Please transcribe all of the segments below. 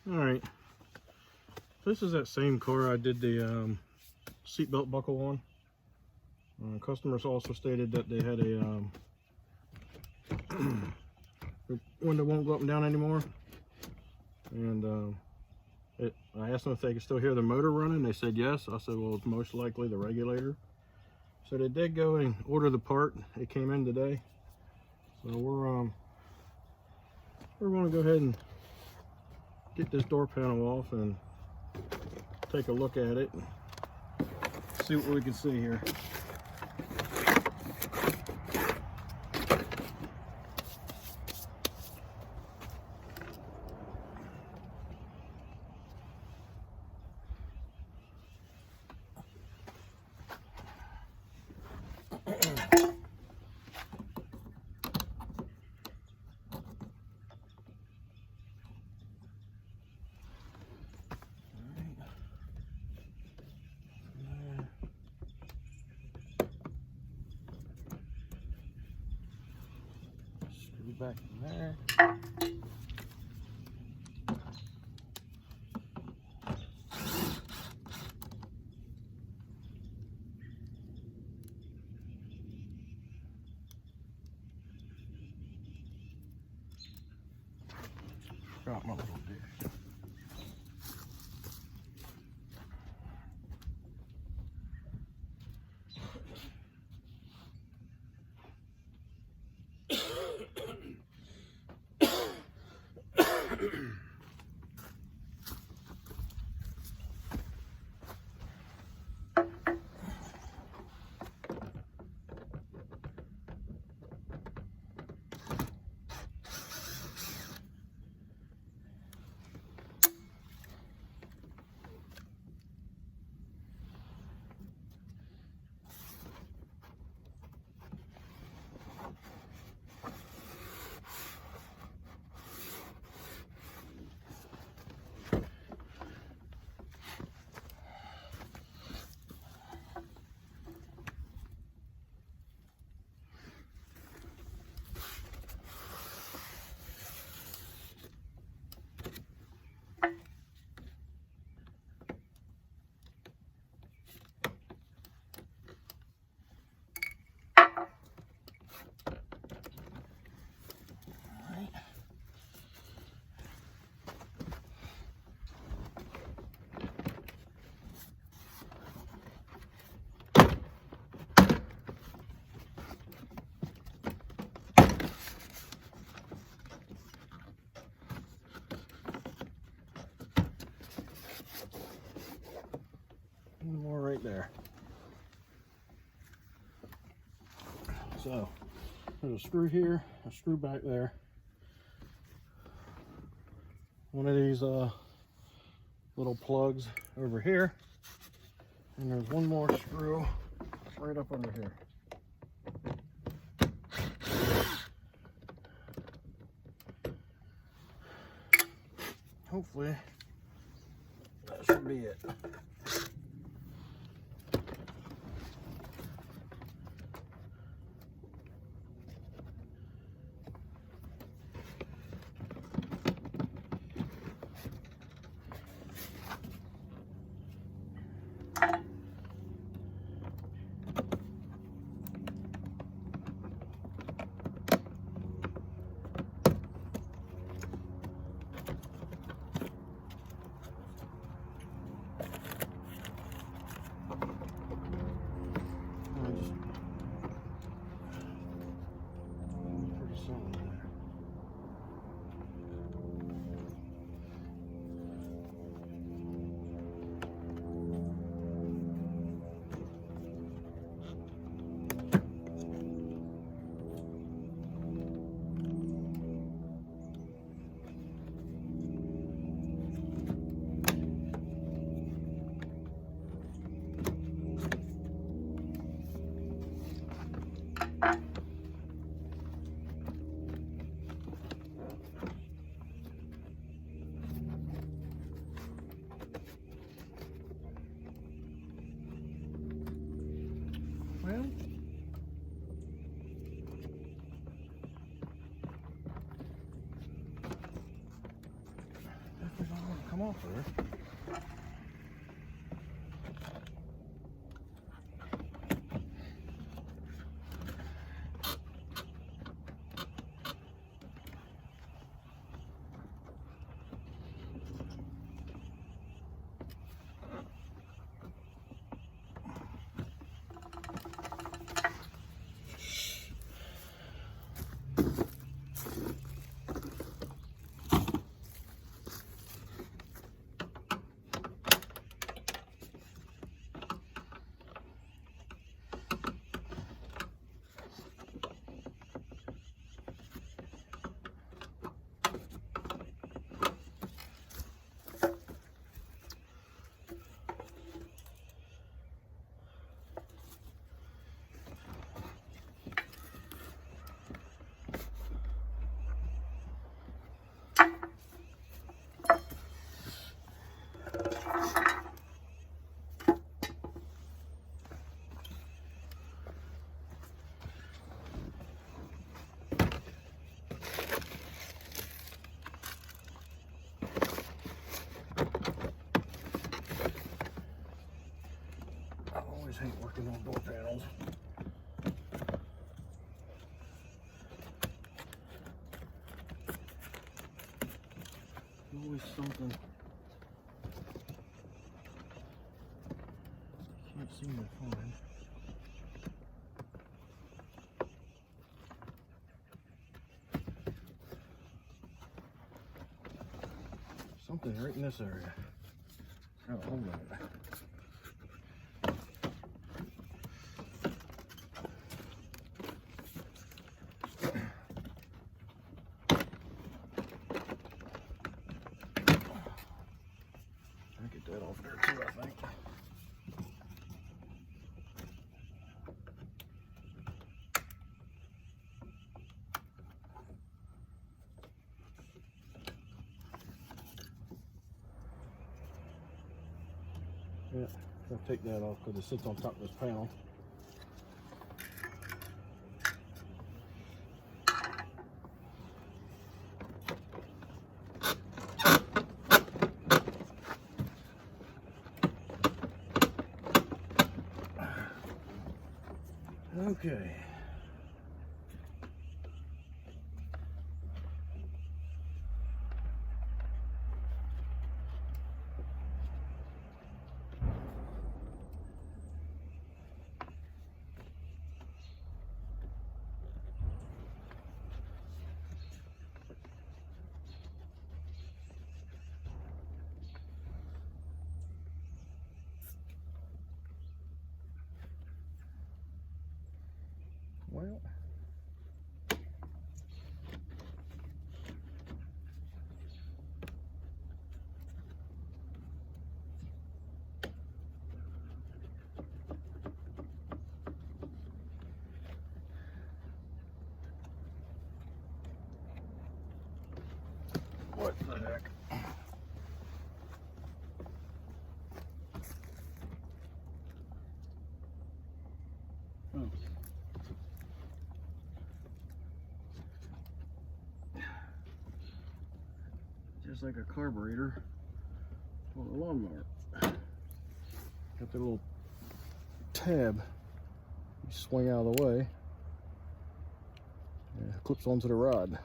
Alright, this is that same car I did the seatbelt buckle on. Customers also stated that they had a the window won't go up and down anymore, and I asked them if they could still hear the motor running. They said yes. I said, well, it's most likely the regulator. So they did go and order the part. It came in today, so we're going to go ahead and get this door panel off and take a look at it and see what we can see here. Back in there. Got my little dish. One more right there. So there's a screw here, a screw back there. One of these little plugs over here, and there's one more screw right up under here. Hopefully that should be it. off there. I hate working on door panels. Always something. Can't seem to find. Something right in this area. Got a hold of it. Get that off there too, I think. Yeah, I'll take that off because it sits on top of this panel. Okay. Well, what the heck? Oh. Just like a carburetor on a lawnmower. Got the little tab. You swing out of the way. And it clips onto the rod.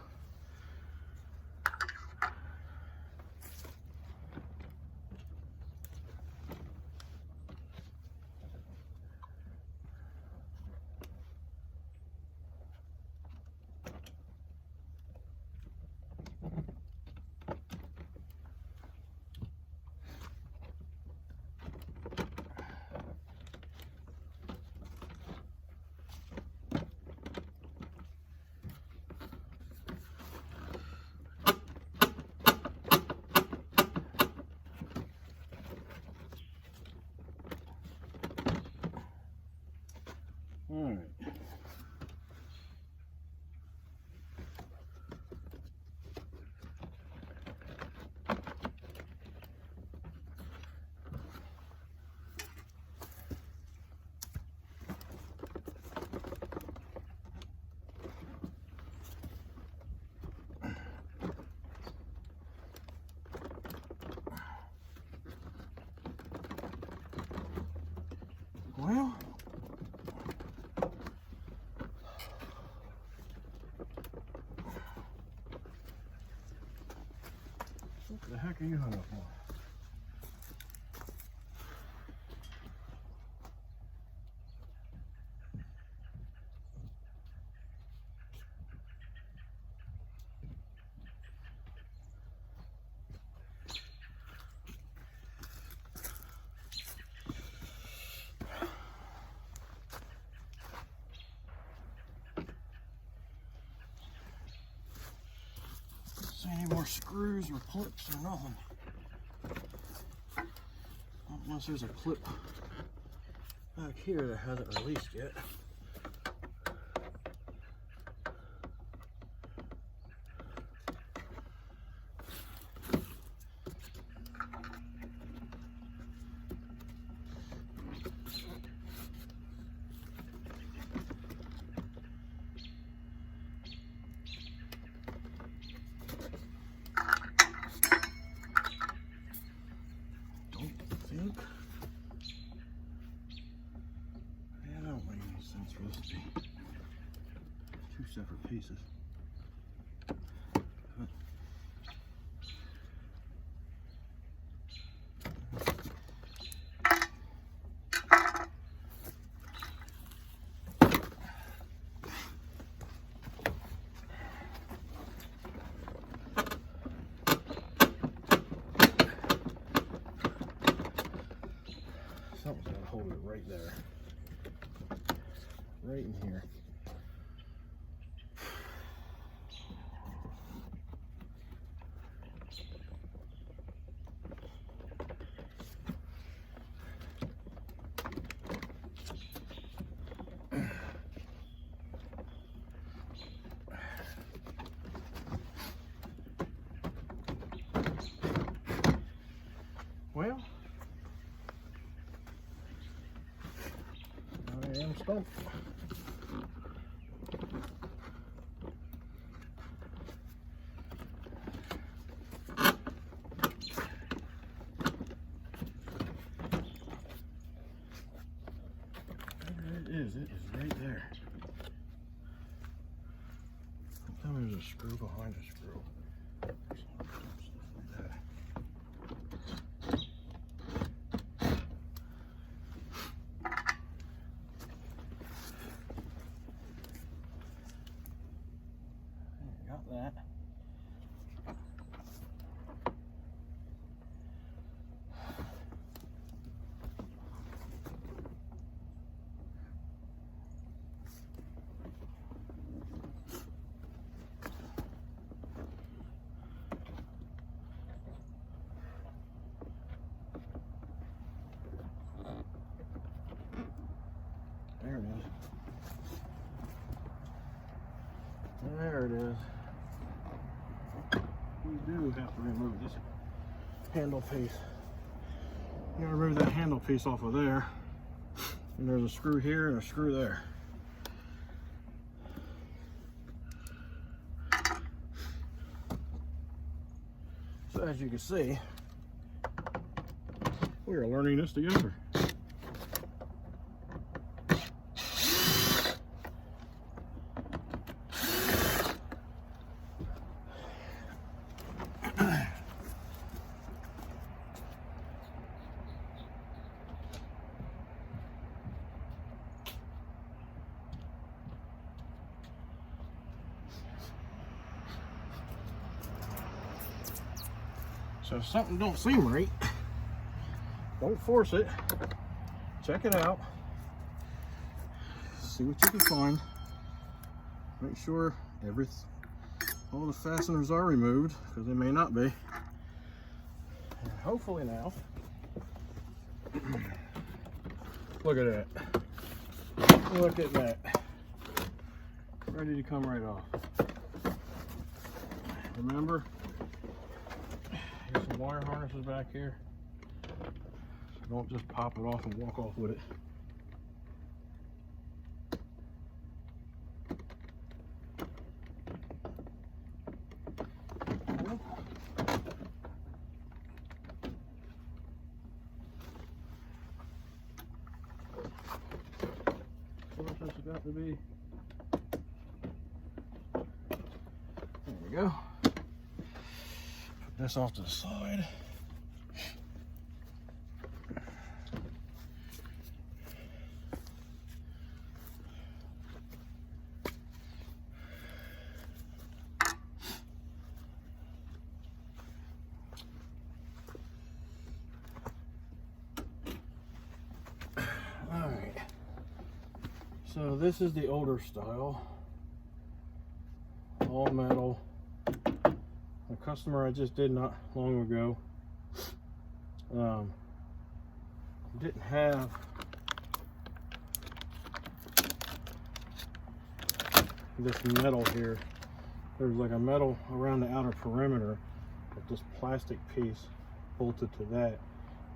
The heck are you hung up on? See any more screws or clips or nothing. Not unless there's a clip back here that hasn't released yet. Yeah, that don't make any sense for this to be two separate pieces. Something's gonna hold it right there. Right in here. Well, I am stumped. It is right there. Tell me there's a screw behind a screw. Got that. There it is. There it is. We do have to remove this handle piece. You gotta remove that handle piece off of there. And there's a screw here and a screw there. So as you can see, we are learning this together. So if something don't seem right, don't force it. Check it out. See what you can find. Make sure all the fasteners are removed, because they may not be. And hopefully now, look at that. Look at that. Ready to come right off. Remember? There's some wire harnesses back here. So don't just pop it off and walk off with it. So what's this got to be? There we go. this off to the side. Alright, so this is the older style, all metal. The customer I just did not long ago didn't have this metal here. There's like a metal around the outer perimeter, but this plastic piece bolted to that.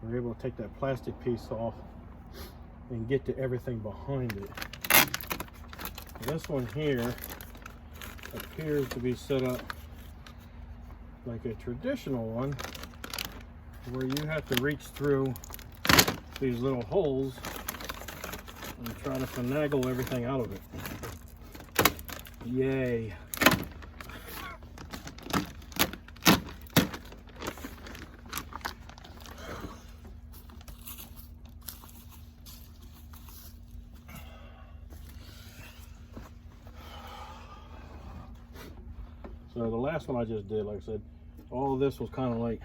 We're able to take that plastic piece off and get to everything behind it. This one here appears to be set up like a traditional one, where you have to reach through these little holes and try to finagle everything out of it. Yay. So the last one I just did, like I said, all of this was kind of like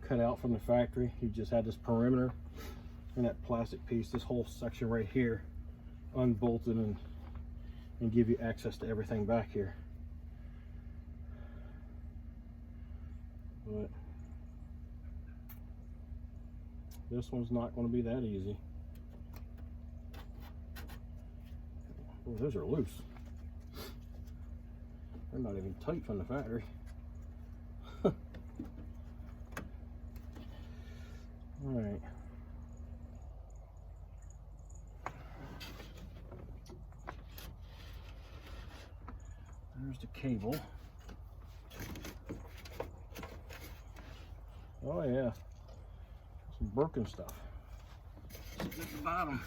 cut out from the factory. You just had this perimeter and that plastic piece, this whole section right here, unbolted and give you access to everything back here. But this one's not going to be that easy. Oh, those are loose. They're not even tight from the factory. All right. There's the cable. Oh yeah, some broken stuff. Sitting at the bottom.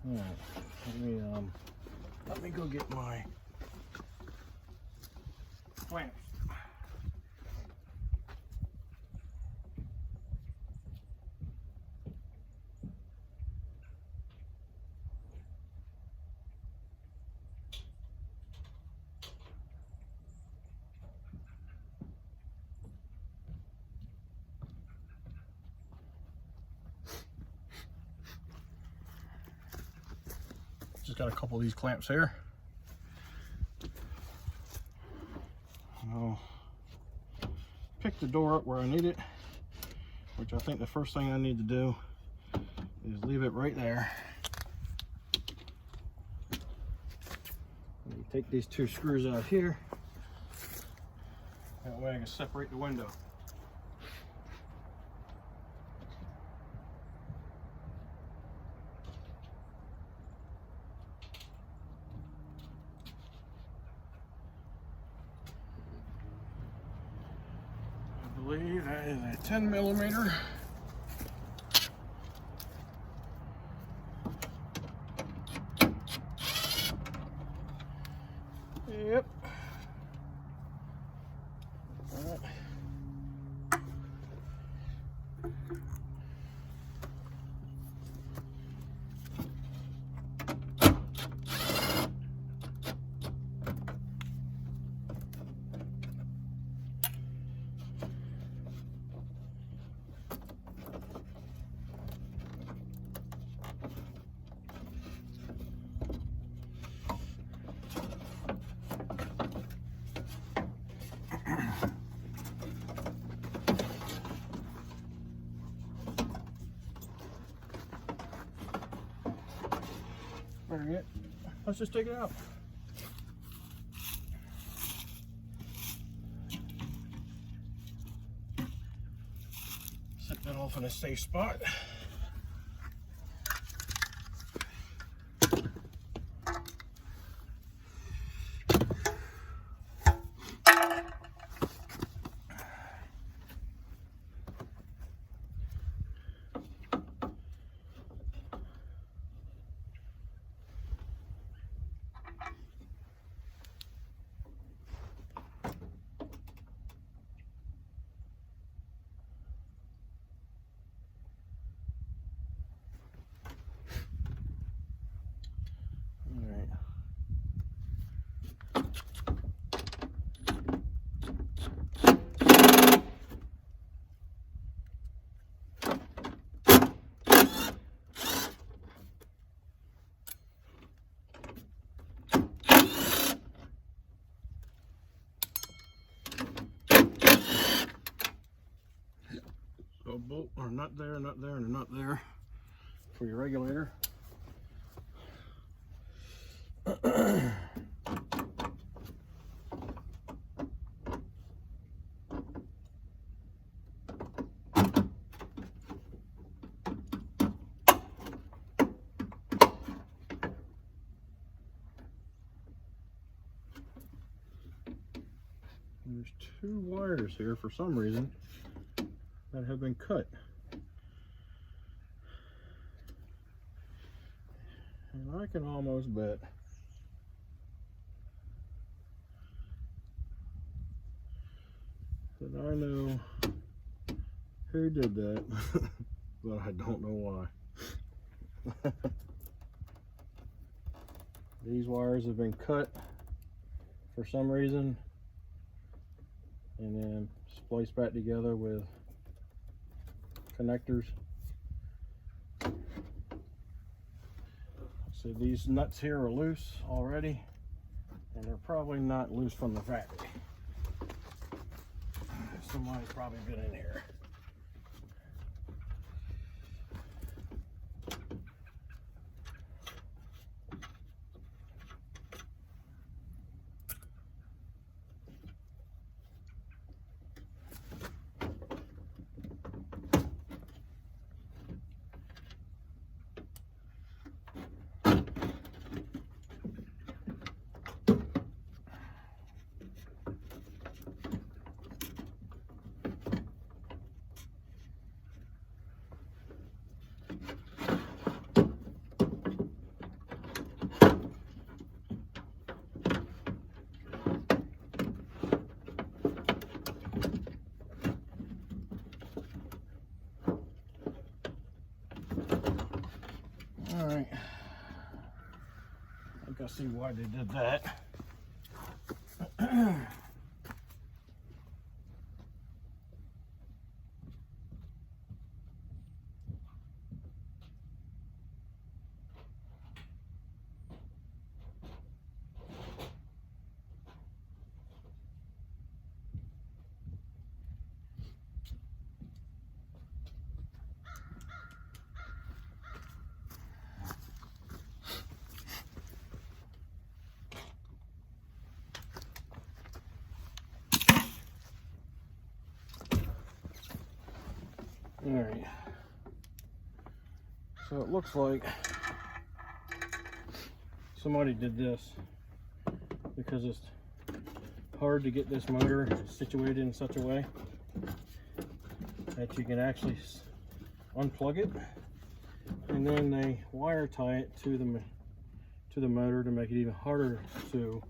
All right, let me go get my clamps. Just got a couple of these clamps here. I'll pick the door up where I need it, which I think the first thing I need to do is leave it right there. You take these two screws out here. That way I can separate the window. I believe that is a 10mm. Yep. All right. Better yet, let's just take it out. Set that off in a safe spot. bolt or nut there, nut there, and a nut there for your regulator. There's two wires here for some reason that have been cut. And I can almost bet that I know who did that, but I don't know why. These wires have been cut for some reason and then spliced back together with connectors. So these nuts here are loose already, and they're probably not loose from the factory. Somebody's probably been in here. All right, I think I see why they did that. All right, so it looks like somebody did this because it's hard to get this motor situated in such a way that you can actually unplug it, and then they wire tie it to the motor to make it even harder to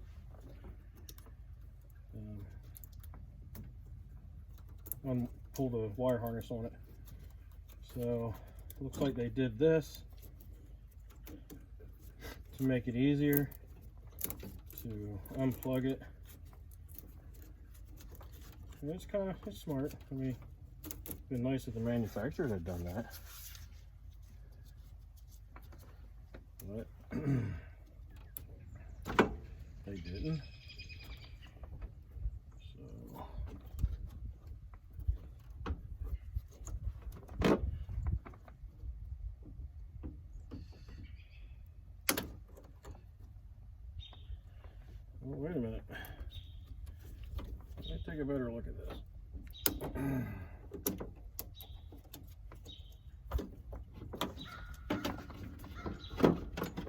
pull the wire harness on it. So looks like they did this to make it easier to unplug it. And it's smart. I mean, it'd been nice if the manufacturer had done that, but they didn't. Oh, wait a minute. Let me take a better look at this.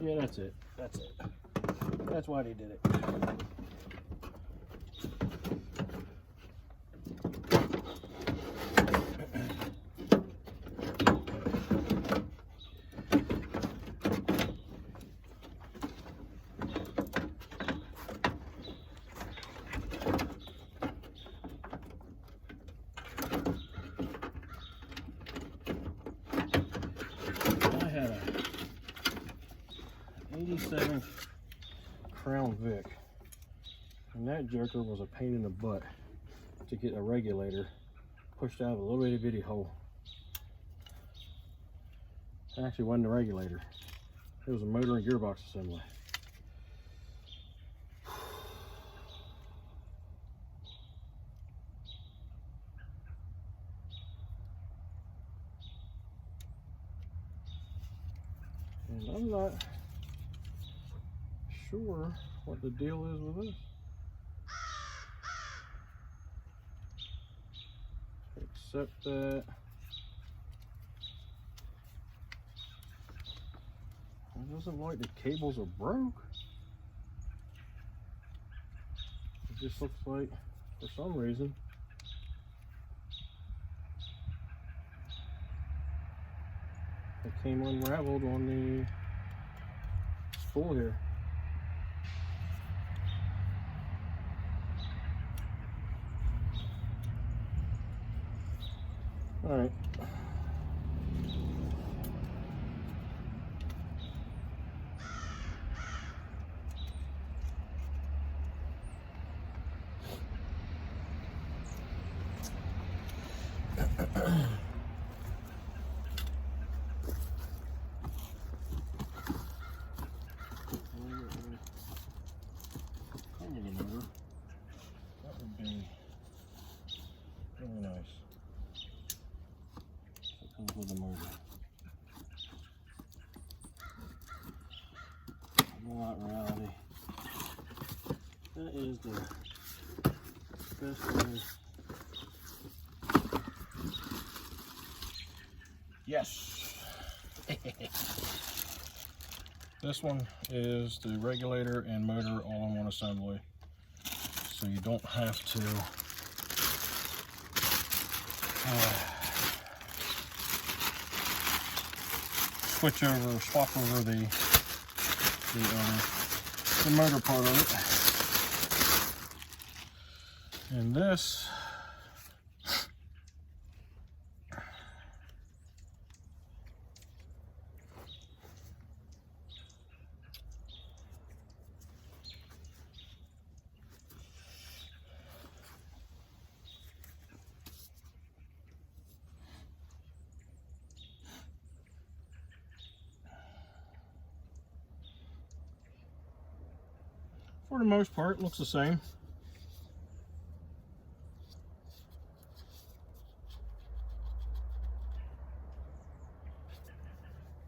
Yeah, that's it. That's it. That's why they did it. I had a 87 Crown Vic, and that joker was a pain in the butt to get a regulator pushed out of a little itty bitty hole. It actually wasn't a regulator, it was a motor and gearbox assembly. And I'm not sure what the deal is with this. Except that it doesn't look like the cables are broke. It just looks like, for some reason, it came unraveled on the spool here. All right. That would be really nice. It comes with a motor. No, not reality. That is the best news. Yes. This one is the regulator and motor all in one assembly. So you don't have to swap over the motor part of it. And this for the most part looks the same.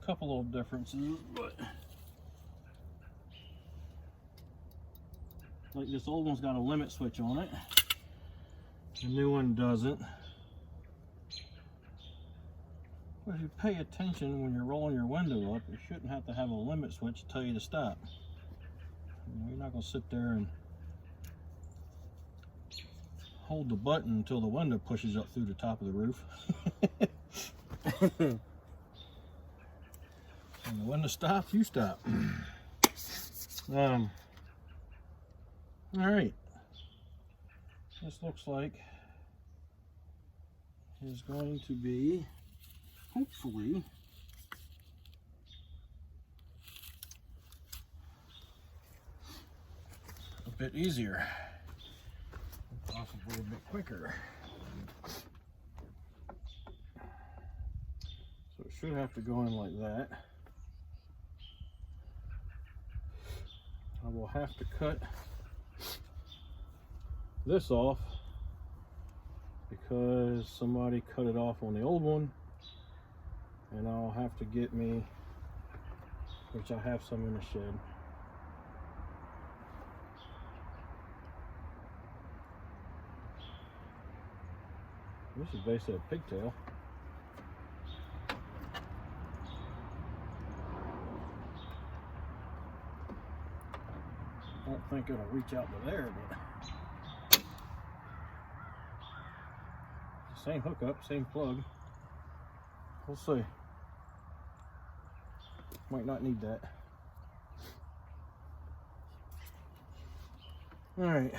Couple of differences, but like this old one's got a limit switch on it. The new one doesn't. But if you pay attention when you're rolling your window up, you shouldn't have to have a limit switch to tell you to stop. You're not going to sit there and hold the button until the window pushes up through the top of the roof. When the window stops, you stop. All right. This looks like is going to be, hopefully, a bit easier, possibly a bit quicker. So it should have to go in like that. I will have to cut this off because somebody cut it off on the old one, and I'll have to get me, which I have some in the shed. This is basically a pigtail. I don't think it'll reach out to there, but same hookup, same plug. We'll see. Might not need that. All right.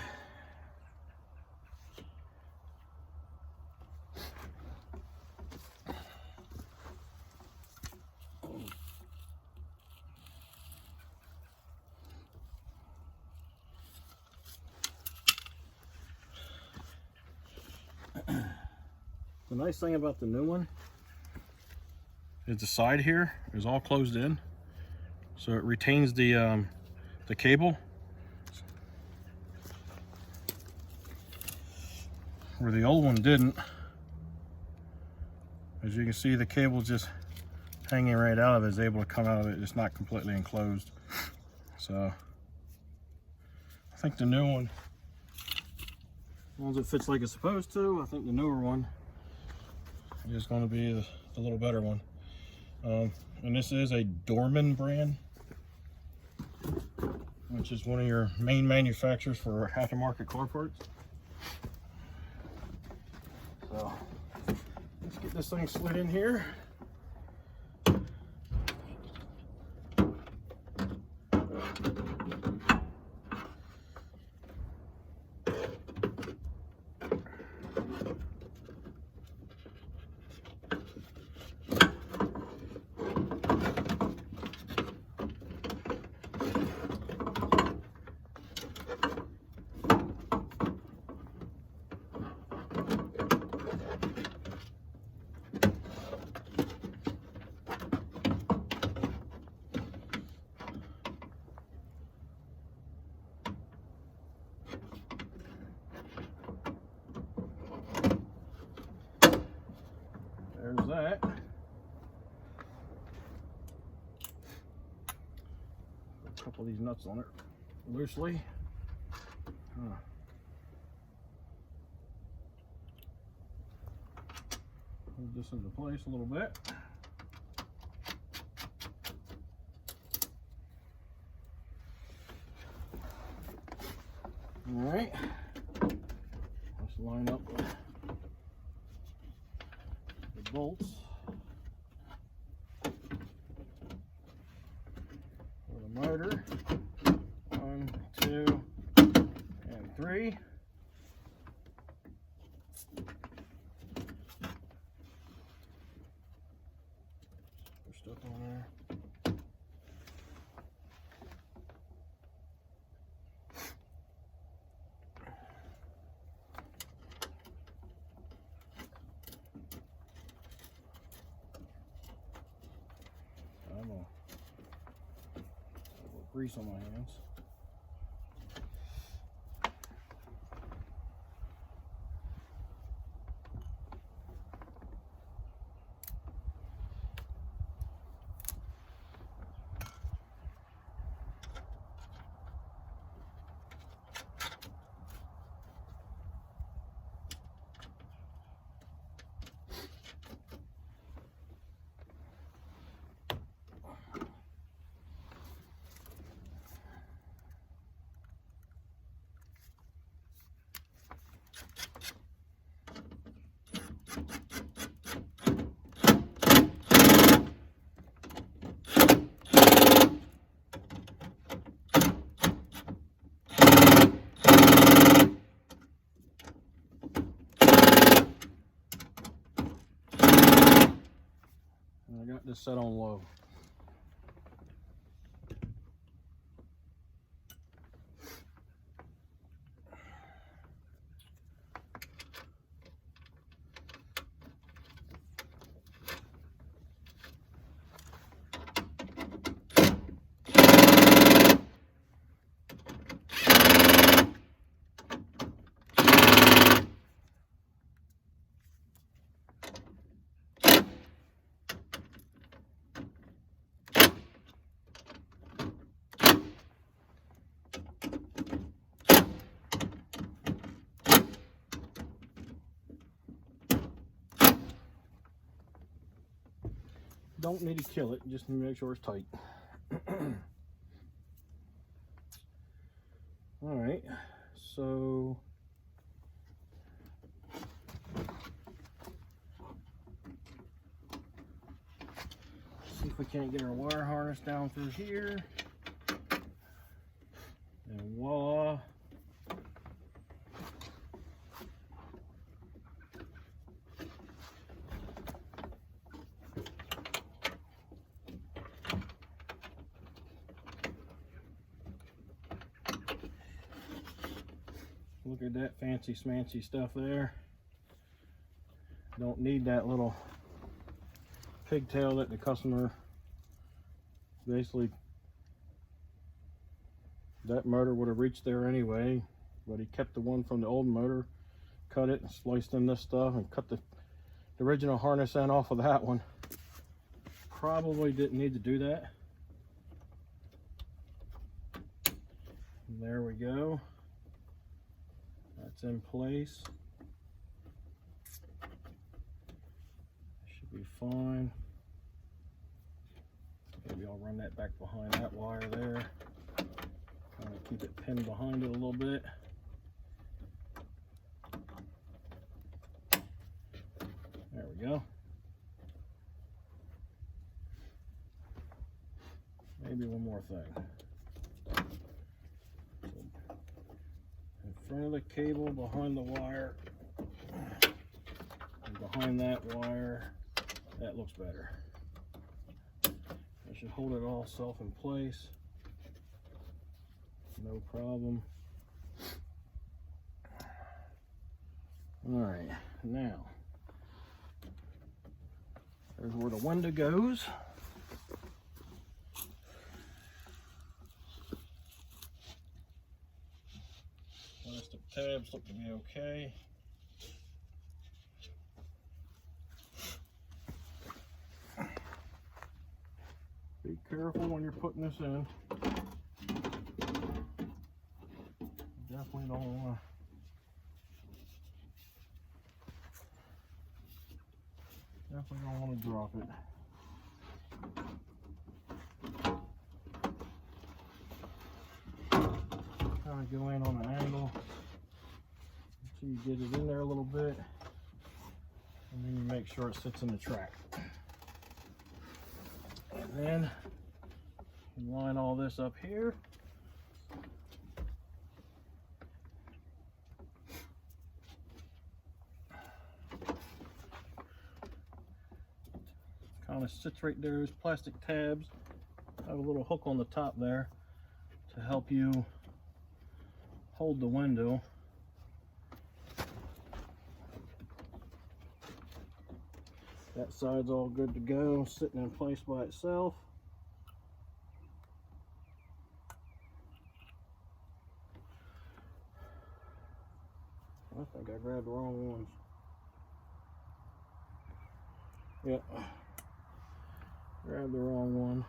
The nice thing about the new one is the side here is all closed in, so it retains the cable, where the old one didn't. As you can see, the cable just hanging right out of it is able to come out of it. It's not completely enclosed. So I think the new one, as long as it fits like it's supposed to, I think the newer one is going to be the little better one. And this is a Dorman brand, which is one of your main manufacturers for aftermarket car parts. So let's get this thing slid in here. There's that. Put a couple of these nuts on it loosely. Hold this into place a little bit. All right. Let's line up the bolts for the motor. 1, 2, and 3. Put stuff on there. I'm gonna have a little grease on my hands. I got this set on low. Don't need to kill it, just need to make sure it's tight. All right, so see if we can't get our wire harness down through here. And voila. Look at that fancy smancy stuff there. Don't need that little pigtail that the customer basically, that motor would have reached there anyway, but he kept the one from the old motor, cut it and spliced in this stuff and cut the original harness end off of that one. probably didn't need to do that. And there we go. That's in place. Should be fine. Maybe I'll run that back behind that wire there. Kind of keep it pinned behind it a little bit. There we go. Maybe one more thing. So in front of the cable, behind the wire, and behind that wire, that looks better. I should hold it all self in place. No problem. All right, now there's where the window goes. Plastic tabs look to be okay. Be careful when you're putting this in. Definitely don't want to drop it. Kind of go in on an angle until you get it in there a little bit, and then you make sure it sits in the track. And then you line all this up here. Kind of sits right there. There's plastic tabs. I have a little hook on the top there to help you hold the window. That side's all good to go, sitting in place by itself. I think I grabbed the wrong ones. Yep. Grabbed the wrong one.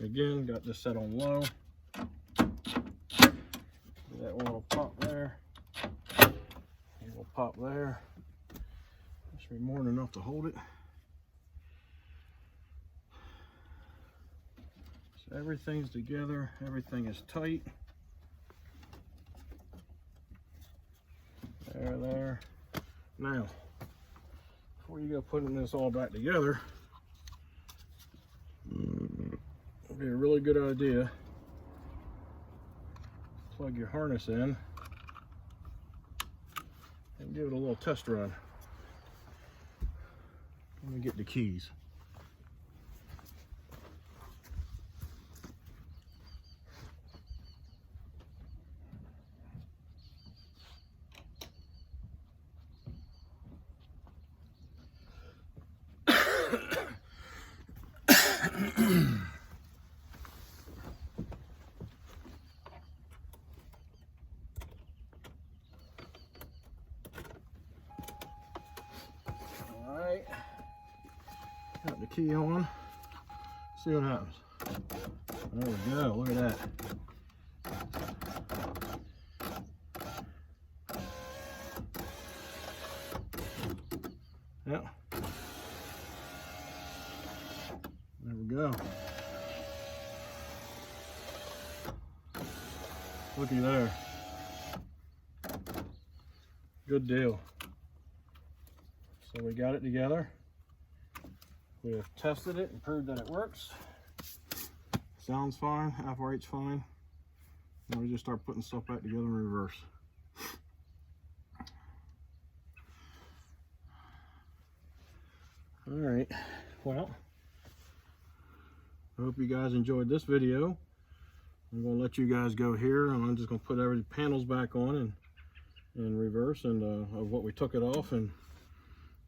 Again, got this set on low. That one will pop there. It will pop there. That should be more than enough to hold it. So everything's together. Everything is tight. There. Now, before you go putting this all back together, it'd be a really good idea. Plug your harness in and give it a little test run. Let me get the keys. Alright, got the key on, see what happens. There we go, look at that. Yep. There we go. Looky there. Good deal. So we got it together. We have tested it and proved that it works. Sounds fine, operates fine. Now we just start putting stuff back together in reverse. All right, well, I hope you guys enjoyed this video. I'm gonna let you guys go here, and I'm just gonna put every panels back on and in reverse, and of what we took it off, and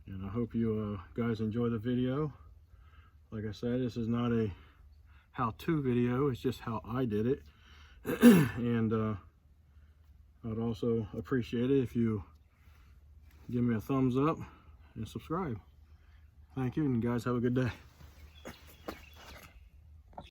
I hope you guys enjoy the video. Like I said, this is not a how-to video, it's just how I did it. And I'd also appreciate it if you give me a thumbs up and subscribe. Thank you, and guys have a good day.